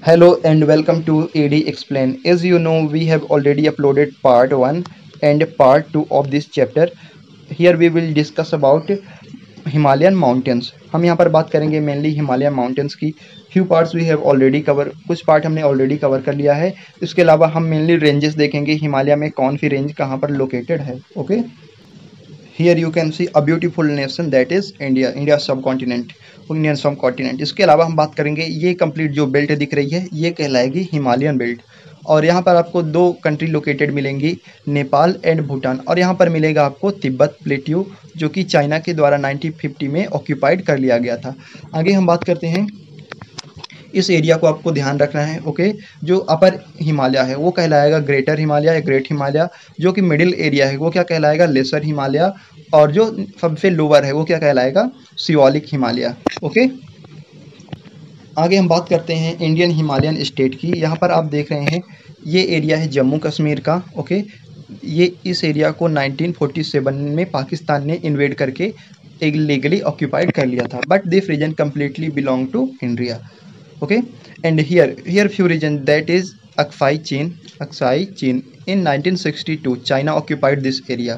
Hello and welcome to AD Explain. As you know, we have already uploaded part 1 and part 2 of this chapter. Here we will discuss about Himalayan mountains. हम यहाँ पर बात करेंगे mainly Himalayan mountains की. Few parts we have already cover, कुछ part हमने already cover कर लिया है. इसके अलावा हम मेनली रेंजेस देखेंगे, हिमालय में कौन सी रेंज कहाँ पर लोकेटेड है. Okay, here you can see a beautiful nation that is India, India सब कॉन्टिनेंट, इंडियन सब कॉन्टिनेंट. इसके अलावा हम बात करेंगे ये कंप्लीट जो बेल्ट दिख रही है ये कहलाएगी हिमालयन बेल्ट. और यहाँ पर आपको दो कंट्री लोकेटेड मिलेंगी, नेपाल एंड भूटान. और यहाँ पर मिलेगा आपको तिब्बत प्लेट्यू जो कि चाइना के द्वारा 1950 में ऑक्यूपाइड कर लिया गया था. आगे हम बात करते हैं, इस एरिया को आपको ध्यान रखना है. ओके, जो अपर हिमालय है वो कहलाएगा ग्रेटर हिमालय या ग्रेट हिमालय. जो कि मिडिल एरिया है वो क्या कहलाएगा, लेसर हिमालय. और जो सबसे लोअर है वो क्या कहलाएगा, सियोलिक हिमालय. ओके, आगे हम बात करते हैं इंडियन हिमालयन स्टेट की. यहाँ पर आप देख रहे हैं ये एरिया है जम्मू कश्मीर का. ओके, ये इस एरिया को 1947 में पाकिस्तान ने इन्वेड करके इलीगली ऑक्यूपाइड कर लिया था. But this region completely belong to India. Okay, and here few region that is Aksai Chin in 1962 China occupied this area.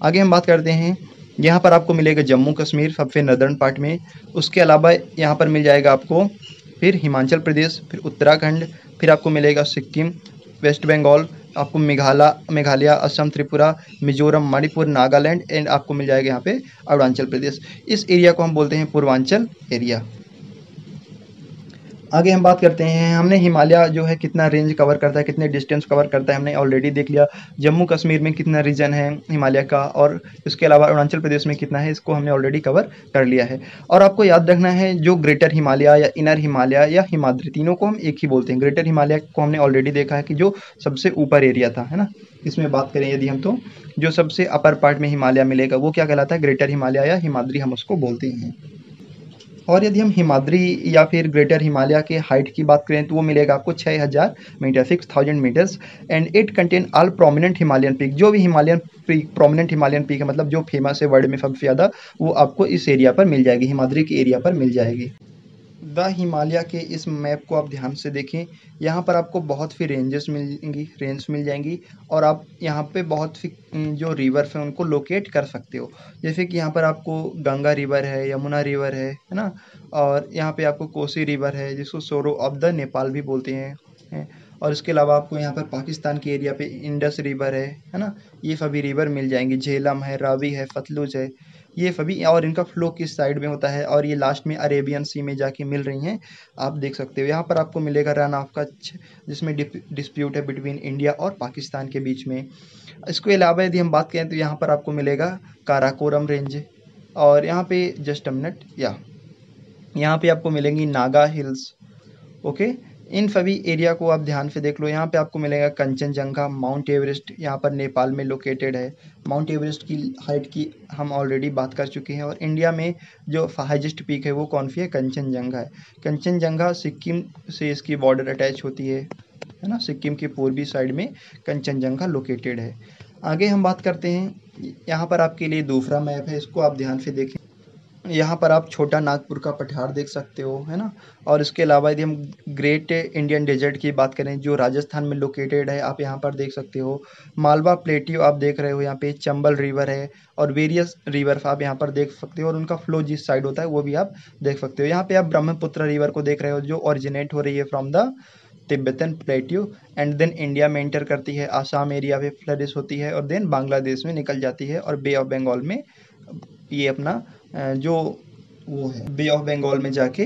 आगे हम बात करते हैं, यहाँ पर आपको मिलेगा जम्मू कश्मीर सबसे नदर्न पार्ट में. उसके अलावा यहाँ पर मिल जाएगा आपको फिर हिमाचल प्रदेश, फिर उत्तराखंड, फिर आपको मिलेगा सिक्किम, वेस्ट बंगाल, आपको मेघालय, असम, त्रिपुरा, मिजोरम, मणिपुर, नागालैंड एंड आपको मिल जाएगा यहाँ पे अरुणाचल प्रदेश. इस एरिया को हम बोलते हैं पूर्वांचल एरिया. आगे हम बात करते हैं, हमने हिमालय जो है कितना रेंज कवर करता है, कितने डिस्टेंस कवर करता है हमने ऑलरेडी देख लिया. जम्मू कश्मीर में कितना रीजन है हिमालय का, और इसके अलावा अरुणाचल प्रदेश में कितना है इसको हमने ऑलरेडी कवर कर लिया है. और आपको याद रखना है जो ग्रेटर हिमालय या इनर हिमालय या हिमाद्री, तीनों को हम एक ही बोलते हैं. ग्रेटर हिमालय को हमने ऑलरेडी देखा है कि जो सबसे ऊपर एरिया था, है ना. इसमें बात करें यदि हम, तो जो सबसे अपर पार्ट में हिमालय मिलेगा वो क्या कहलाता है, ग्रेटर हिमालय या हिमाद्री हम उसको बोलते हैं. और यदि हम हिमाद्री या फिर ग्रेटर हिमालय के हाइट की बात करें तो वो मिलेगा आपको 6000 meter, 6000 meters. And it contain all prominent Himalayan peak. जो भी Himalayan peak, prominent Himalayan peak है, मतलब जो फेमस है वर्ल्ड में सबसे ज़्यादा, वो आपको इस एरिया पर मिल जाएगी, हिमाद्री के एरिया पर मिल जाएगी. द हिमालय के इस मैप को आप ध्यान से देखें, यहाँ पर आपको बहुत सी रेंजेस मिल जाएंगी. और आप यहाँ पे बहुत सी जो रिवर हैं उनको लोकेट कर सकते हो. जैसे कि यहाँ पर आपको गंगा रिवर है, यमुना रिवर है ना. और यहाँ पे आपको कोसी रिवर है जिसको सोरो ऑफ द नेपाल भी बोलते हैं. और इसके अलावा आपको यहाँ पर पाकिस्तान के एरिया पे इंडस रिवर है ना. ये सभी रिवर मिल जाएंगी. झेलम है, रावी है, सतलुज है, ये सभी. और इनका फ्लो किस साइड में होता है, और ये लास्ट में अरेबियन सी में जाके मिल रही हैं, आप देख सकते हो. यहाँ पर आपको मिलेगा रन ऑफ कच्छ, जिसमें डिस्प्यूट है बिटवीन इंडिया और पाकिस्तान के बीच में. इसके अलावा यदि हम बात करें तो यहाँ पर आपको मिलेगा काराकोरम रेंज. और यहाँ पे जस्ट अ मिनट, यहाँ पे आपको मिलेंगी नागा हिल्स. ओके, इन सभी एरिया को आप ध्यान से देख लो. यहाँ पे आपको मिलेगा कंचनजंगा, माउंट एवरेस्ट यहाँ पर नेपाल में लोकेटेड है. माउंट एवरेस्ट की हाइट की हम ऑलरेडी बात कर चुके हैं. और इंडिया में जो हाईएस्ट पीक है वो कौन सी है, कंचनजंगा है. कंचनजंगा सिक्किम से इसकी बॉर्डर अटैच होती है ना. सिक्किम के पूर्वी साइड में कंचनजंगा लोकेटेड है. आगे हम बात करते हैं, यहाँ पर आपके लिए दूसरा मैप है, इसको आप ध्यान से देखें. यहाँ पर आप छोटा नागपुर का पठार देख सकते हो, है ना. और इसके अलावा यदि हम ग्रेट इंडियन डेजर्ट की बात करें जो राजस्थान में लोकेटेड है, आप यहाँ पर देख सकते हो. मालवा प्लेट्यू आप देख रहे हो, यहाँ पे चंबल रिवर है और वेरियस रिवर आप यहाँ पर देख सकते हो. और उनका फ्लो जिस साइड होता है वो भी आप देख सकते हो. यहाँ पे आप ब्रह्मपुत्र रिवर को देख रहे हो जो ओरिजिनेट हो रही है from the Tibetan plateau and then India में एंटर करती है, आसाम एरिया पे फ्लडिश होती है और देन बांग्लादेश में निकल जाती है. और बे ऑफ बंगाल में ये अपना जो वो है, बे ऑफ बंगाल में जाके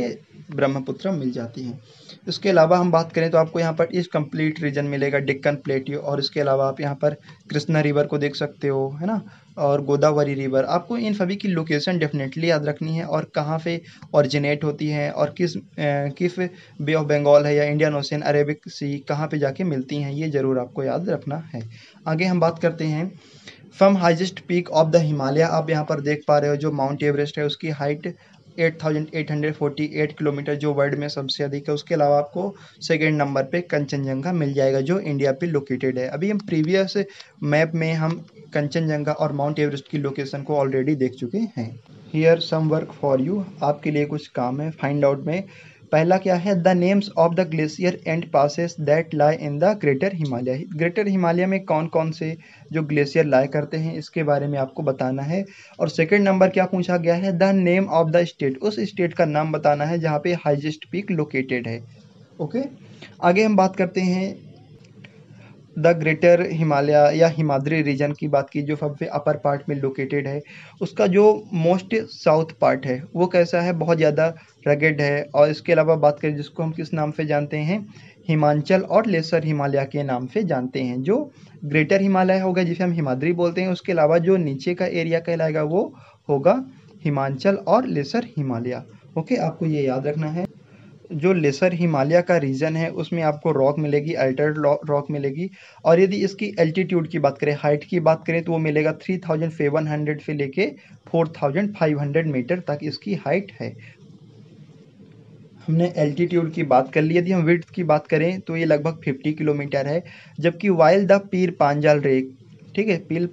ब्रह्मपुत्र मिल जाती हैं. इसके अलावा हम बात करें तो आपको यहाँ पर इस कंप्लीट रीजन मिलेगा डेक्कन प्लेट्यू. और इसके अलावा आप यहाँ पर कृष्णा रिवर को देख सकते हो, है ना. और गोदावरी रिवर. आपको इन सभी की लोकेशन डेफिनेटली याद रखनी है और कहाँ पे ओरिजिनेट होती है और किस बे ऑफ बंगाल है या इंडियन ओशन, अरेबिक सी कहाँ पे जाके मिलती हैं, ये ज़रूर आपको याद रखना है. आगे हम बात करते हैं from highest peak of the Himalaya. आप यहाँ पर देख पा रहे हो जो माउंट एवरेस्ट है उसकी हाइट 8848 किलोमीटर जो वर्ल्ड में सबसे अधिक है. उसके अलावा आपको सेकेंड नंबर पे कंचनजंगा मिल जाएगा जो इंडिया पे लोकेटेड है. अभी हम प्रीवियस मैप में हम कंचनजंगा और माउंट एवरेस्ट की लोकेशन को ऑलरेडी देख चुके हैं. Here some work for you, आपके लिए कुछ काम है. फाइंड आउट में पहला क्या है, the names of the glacier and passes that lie in the greater Himalaya. Greater Himalaya में कौन कौन से जो ग्लेशियर लाया करते हैं इसके बारे में आपको बताना है। और सेकंड नंबर क्या पूछा गया है, the name of the state, उस स्टेट का नाम बताना है जहाँ पे हाईएस्ट पीक लोकेटेड है। ओके, आगे हम बात करते हैं द ग्रेटर हिमालय या हिमाद्री रीजन की बात की, जो सबसे अपर पार्ट में लोकेटेड है। उसका जो मोस्ट साउथ पार्ट है वो कैसा है, बहुत ज़्यादा रगेड है। और इसके अलावा बात करें जिसको हम किस नाम से जानते हैं, हिमांचल और लेसर हिमालय के नाम से जानते हैं। जो ग्रेटर हिमालय होगा जिसे हम हिमाद्री बोलते हैं, उसके अलावा जो नीचे का एरिया कहलाएगा वो होगा हिमांचल और लेसर हिमालय। ओके, आपको ये याद रखना है। जो लेसर हिमालय का रीजन है उसमें आपको रॉक मिलेगी, अल्टर्ड रॉक मिलेगी। और यदि इसकी एल्टीट्यूड की बात करें, हाइट की बात करें, तो वो मिलेगा 3700 से लेके 4500 मीटर तक इसकी हाइट है। हमने एल्टीट्यूड की बात कर ली। यदि हम विड्थ की बात करें तो ये लगभग 50 किलोमीटर है। जबकि while the Pir Panjal rake, ठीक है, पीर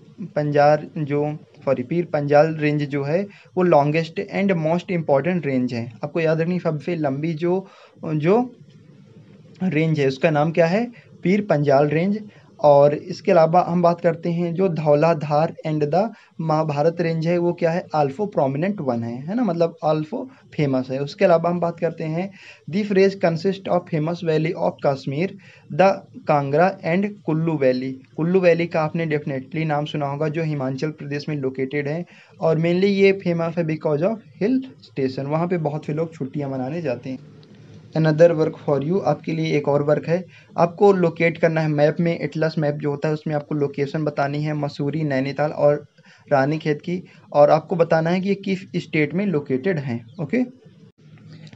पंजाल रेंज जो है वो longest and most important range है। आपको याद रखनी सबसे लंबी जो जो रेंज है उसका नाम क्या है, पीर पंजाल रेंज। और इसके अलावा हम बात करते हैं जो Dhauladhar and the Mahabharat range है वो क्या है, आल्फो प्रोमिनेंट वन है ना, मतलब आल्फो फेमस है। उसके अलावा हम बात करते हैं this range consist of famous valley of Kashmir, the Kangra and Kullu valley. Kullu valley का आपने डेफिनेटली नाम सुना होगा, जो हिमाचल प्रदेश में लोकेटेड है। और मेनली ये फेमस है बिकॉज ऑफ हिल स्टेशन, वहाँ पे बहुत से लोग छुट्टियाँ मनाने जाते हैं। अनदर वर्क फॉर यू, आपके लिए एक और वर्क है। आपको लोकेट करना है मैप में, एटलस मैप जो होता है उसमें आपको लोकेशन बतानी है मसूरी, नैनीताल और रानीखेत की। और आपको बताना है कि ये किस स्टेट में लोकेटेड हैं। ओके,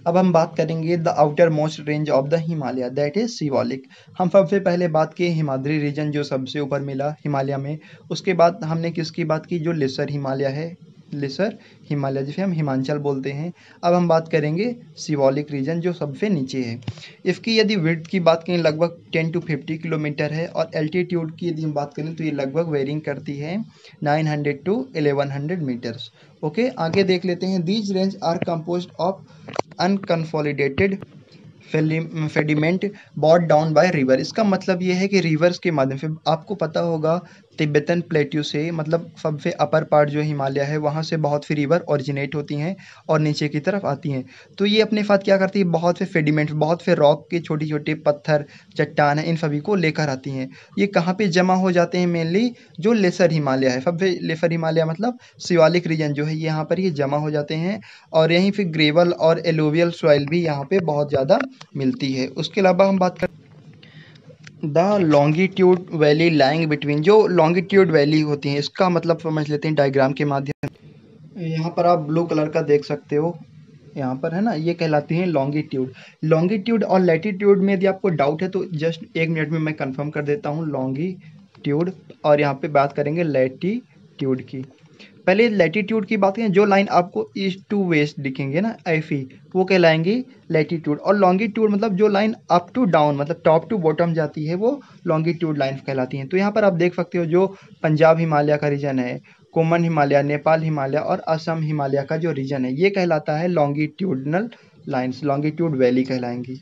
अब हम बात करेंगे the outer most range of the Himalaya, that is Shivalik. हम सबसे पहले बात की हिमाद्री रीजन जो सबसे ऊपर मिला हिमालय में। उसके बाद हमने किसकी बात की, जो लेसर हिमालय है, लेसर हिमालय जिसे हम हिमांचल बोलते हैं। अब हम बात करेंगे शिवालिक रीजन जो सबसे नीचे है। इसकी यदि विड्थ की बात करें लगभग 10 to 50 किलोमीटर है। और एल्टीट्यूड की यदि हम बात करें तो ये लगभग वेरिंग करती है 900 to 1100 मीटर्स। ओके, आगे देख लेते हैं। These range are composed of unconsolidated sediment bought down by river. इसका मतलब ये है कि रिवर्स के माध्यम से, आपको पता होगा तिब्बतन प्लेट्यू से, मतलब सबसे अपर पार्ट जो हिमालय है वहाँ से बहुत सी रिवर ओरिजिनेट होती हैं और नीचे की तरफ आती हैं। तो ये अपने साथ क्या करती है, बहुत से फेडिमेंट, बहुत से रॉक के छोटे छोटे पत्थर, चट्टान है, इन सभी को लेकर आती हैं। ये कहाँ पे जमा हो जाते हैं, मेनली जो लेसर हिमालय है, सबसे लेसर हिमालय मतलब शिवालिक रीजन जो है यहाँ पर ये जमा हो जाते हैं। और यहीं फिर ग्रेवल और एलोवियल सॉइल भी यहाँ पे बहुत ज़्यादा मिलती है। उसके अलावा हम बात कर the longitude valley lying between, जो लॉन्गिट्यूड वैली होती हैं इसका मतलब समझ लेते हैं डायग्राम के माध्यम से। यहाँ पर आप ब्लू कलर का देख सकते हो, यहाँ पर है ना, ये कहलाती हैं लॉन्गिट्यूड। लॉन्गिट्यूड और लैटिट्यूड में यदि आपको डाउट है तो जस्ट 1 मिनट में मैं कंफर्म कर देता हूँ। लॉन्गिट्यूड और यहाँ पे बात करेंगे लैटिट्यूड की। पहले लैटिट्यूड की बात करें, जो लाइन आपको ईस्ट टू वेस्ट दिखेंगे ना ऐसी, वो कहलाएंगी लैटिट्यूड। और लॉन्गिट्यूड मतलब जो लाइन अप टू डाउन मतलब टॉप टू बॉटम जाती है वो लॉन्गिट्यूड लाइन कहलाती हैं। तो यहाँ पर आप देख सकते हो जो पंजाब हिमालय का रीजन है, कोमन हिमालय, नेपाल हिमालय और असम हिमालय का जो रीजन है ये कहलाता है लॉन्गिट्यूडनल लाइन्स, लॉन्गिट्यूड वैली कहलाएंगी।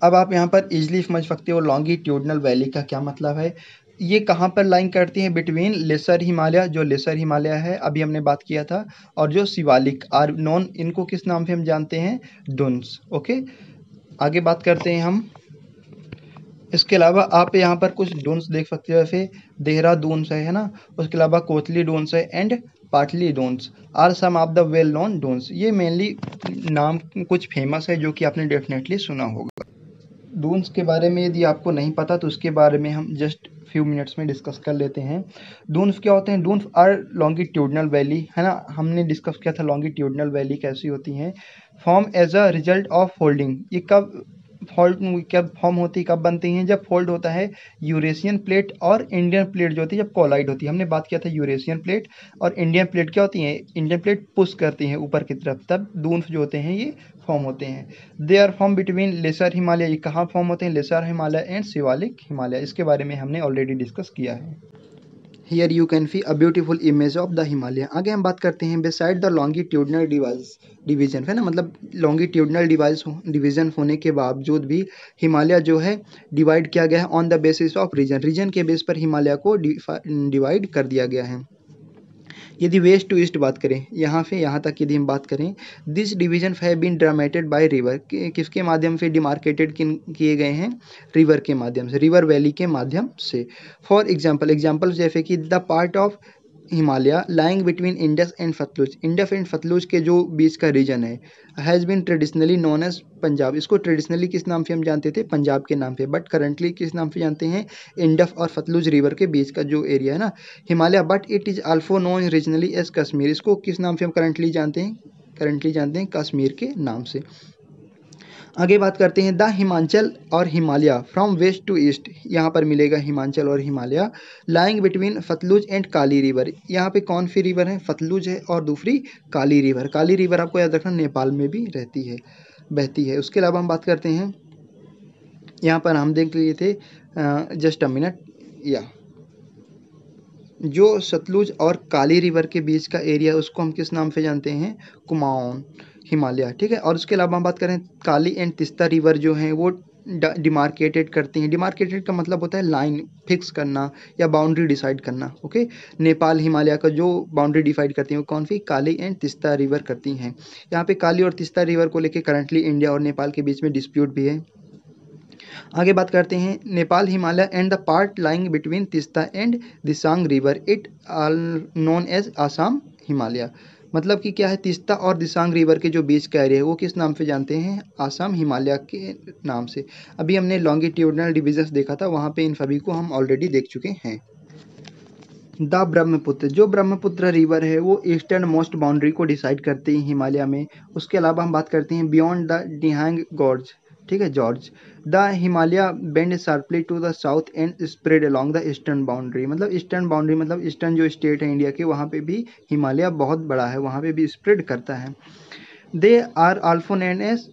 अब आप यहाँ पर इजीली समझ सकते हो लॉन्गिट्यूडनल वैली का क्या मतलब है। ये कहाँ पर लाइन करती है, बिटवीन लेसर हिमालय, जो लेसर हिमालय है अभी हमने बात किया था, और जो शिवालिक आर नॉन, इनको किस नाम से हम जानते हैं, डुन्स। ओके, आगे बात करते हैं हम। इसके अलावा आप यहाँ पर कुछ डून्स देख सकते हो, जैसे देहरादून्स है ना, उसके अलावा कोतली डून्स है and Patli duns are some of the well known duns. ये मेनली नाम कुछ फेमस है जो कि आपने डेफिनेटली सुना होगा। डून्स के बारे में यदि आपको नहीं पता तो उसके बारे में हम जस्ट फ्यू मिनट्स में डिस्कस कर लेते हैं। डून्स क्या होते हैं, डून्स आर लॉन्गिट्यूडनल वैली, है ना, हमने डिस्कस किया था लॉन्गिट्यूडनल वैली कैसी होती हैं। Form as a result of folding, ये कब फॉर्म होती, कब बनती हैं, जब फोल्ड होता है यूरेशियन प्लेट और इंडियन प्लेट जो होती है जब कोलाइड होती है। हमने बात किया था यूरेशियन प्लेट और इंडियन प्लेट क्या होती हैं, इंडियन प्लेट पुश करती हैं ऊपर की तरफ, तब डून्स जो होते हैं ये फॉर्म होते हैं। They are form between lesser Himalaya, ये कहाँ फॉर्म होते हैं, लेसर हिमालय एंड शिवालिक हिमालय। इसके बारे में हमने ऑलरेडी डिस्कस किया है। Here you can see a beautiful image of the Himalaya. आगे हम बात करते हैं बिसाइड द लॉन्गिट्यूडनल डिवीजन, है ना, मतलब लॉन्गिट्यूडनल डिवीजन होने के बावजूद भी हिमालय जो है डिवाइड किया गया है on the basis of region, region के बेस पर हिमालय को डिवाइड कर दिया गया है। यदि वेस्ट टू ईस्ट बात करें, यहाँ से यहाँ तक यदि हम बात करें, this division have been demarcated by river, किसके माध्यम से डिमार्केटेड किए गए हैं, रिवर के माध्यम से, रिवर वैली के माध्यम से। फॉर एग्जाम्पल जैसे कि the part of Himalaya lying between Indus and Sutlej, Indus and Sutlej के जो बीच का रीजन है, has been traditionally known as Punjab, इसको ट्रेडिशनली किस नाम से हम जानते थे, पंजाब के नाम पे, बट करंटली किस नाम से जानते हैं, इंडस और सतलुज रिवर के बीच का जो एरिया है ना Himalaya, but it is also known regionally as Kashmir, इसको किस नाम से हम करंटली जानते हैं कश्मीर के नाम से। आगे बात करते हैं द हिमाचल और Himalaya from west to east, यहाँ पर मिलेगा हिमाचल और Himalaya, lying between Sutlej and Kali river, यहाँ पे कौन सी रिवर है, सतलुज है और दूसरी काली रिवर, काली रिवर आपको याद रखना नेपाल में भी बहती है। उसके अलावा हम बात करते हैं, यहाँ पर हम देख लिए थे जस्ट अ मिनट, या जो सतलुज और काली रिवर के बीच का एरिया उसको हम किस नाम से जानते हैं, कुमाऊन हिमालय, ठीक है। और उसके अलावा हम बात करें काली एंड तिस्ता रिवर जो हैं वो डिमार्केटेड करती हैं, डिमार्केटेड का मतलब होता है लाइन फिक्स करना या बाउंड्री डिसाइड करना, ओके। नेपाल हिमालय का जो बाउंड्री डिसाइड करती हैं वो कौन सी, काली एंड तिस्ता रिवर करती हैं। यहाँ पे काली और तिस्ता रिवर को लेकर करंटली इंडिया और नेपाल के बीच में डिस्प्यूट भी है। आगे बात करते हैं Nepal Himalaya and the part lying between Teesta and Disang river, it all known as Assam Himalaya, मतलब कि क्या है, तिस्ता और दिसांग रिवर के जो बीच का एरिया है वो किस नाम से जानते हैं, आसाम हिमालय के नाम से। अभी हमने लॉन्गिट्यूडनल डिवीजन्स देखा था, वहाँ पे इन सभी को हम ऑलरेडी देख चुके हैं। द ब्रह्मपुत्र, जो ब्रह्मपुत्र रिवर है वो ईस्टर्न मोस्ट बाउंड्री को डिसाइड करती है हिमालय में। उसके अलावा हम बात करते हैं बियॉन्ड द डिहांग गॉर्ज, ठीक है, gorge, the Himalaya bend sharply to the south and spread along the eastern boundary, मतलब ईस्टर्न बाउंड्री मतलब ईस्टर्न जो स्टेट है इंडिया के वहाँ पे भी हिमालय बहुत बड़ा है, वहाँ पे भी स्प्रेड करता है। They are also known as,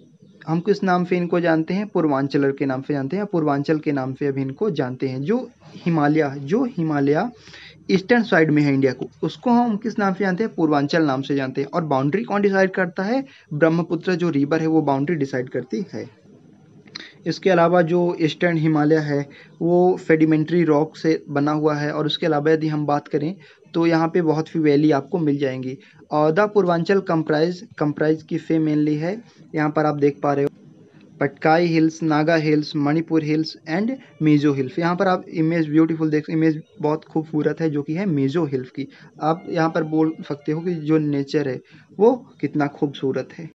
हम किस नाम से इनको जानते हैं, पूर्वांचल के नाम से जानते हैं, पूर्वांचल के नाम से अभी इनको जानते हैं। जो हिमालय ईस्टर्न साइड में है इंडिया को, उसको हम किस नाम से जानते हैं, पूर्वांचल नाम से जानते हैं। और बाउंड्री कौन डिसाइड करता है, ब्रह्मपुत्र जो रिवर है वो बाउंड्री डिसाइड करती है। इसके अलावा जो ईस्टर्न हिमालय है वो सेडिमेंट्री रॉक से बना हुआ है। और उसके अलावा यदि हम बात करें तो यहाँ पे बहुत सी वैली आपको मिल जाएंगी। और द पूर्वांचल कंप्राइज किससे मेनली है, यहाँ पर आप देख पा रहे हो, Patkai hills, Naga hills, Manipur hills and Mizo hills. यहाँ पर आप इमेज ब्यूटीफुल देख, इमेज बहुत खूबसूरत है जो कि है मिजो हिल्स की। आप यहाँ पर बोल सकते हो कि जो नेचर है वो कितना खूबसूरत है।